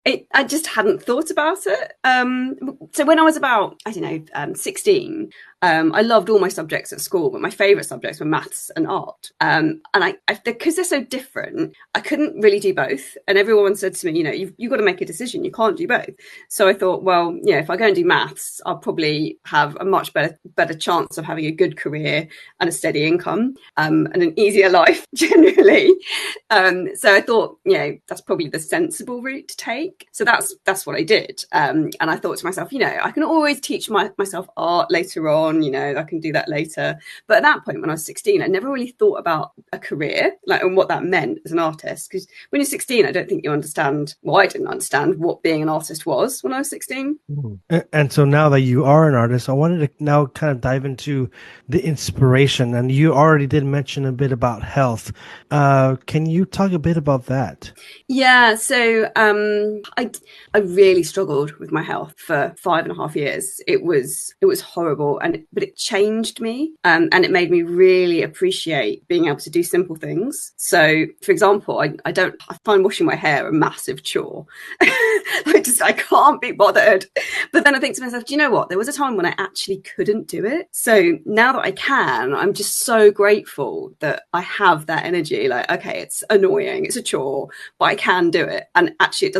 I just hadn't thought about it. So when I was about, I don't know, 16, I loved all my subjects at school, but my favourite subjects were maths and art. And because they're so different, I couldn't really do both. And everyone said to me, you've got to make a decision. You can't do both. So I thought, well, if I go and do maths, I'll probably have a much better chance of having a good career and a steady income, and an easier life generally. So I thought, that's probably the sensible route to take. So that's what I did. And I thought to myself, I can always teach myself art later on. I can do that later. But at that point, when I was 16, I never really thought about a career, and what that meant as an artist. Because when you're 16, I don't think you understand. Well, I didn't understand what being an artist was when I was 16. And so now that you are an artist, I wanted to now kind of dive into the inspiration. And you already did mention a bit about health. Can you talk a bit about that? Yeah, so I really struggled with my health for 5.5 years. It was horrible, but it changed me, and it made me really appreciate being able to do simple things. So, for example, I find washing my hair a massive chore. I can't be bothered. But then I think to myself, do you know what? There was a time when I actually couldn't do it. So now that I can, I'm just so grateful that I have that energy. Like, okay, it's annoying, it's a chore, but I can do it. And actually,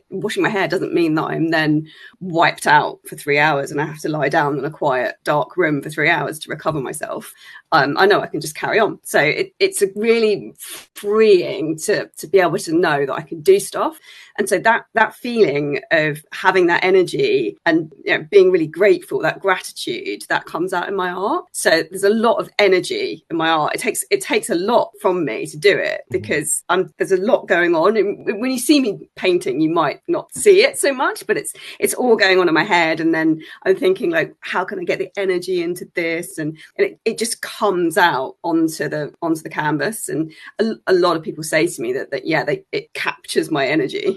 washing my hair doesn't mean that I'm then wiped out for 3 hours and I have to lie down in a quiet, dark room for 3 hours to recover myself. I know I can just carry on. So it's a really freeing to be able to know that I can do stuff. And so that feeling of having that energy and being really grateful, that gratitude, that comes out in my art. So there's a lot of energy in my art. It takes a lot from me to do it because there's a lot going on. And when you see me painting, you might not see it so much, but it's all going on in my head. And then I'm thinking, like, how can I get the energy into this? And it just comes out onto the canvas. And a lot of people say to me that it captures my energy.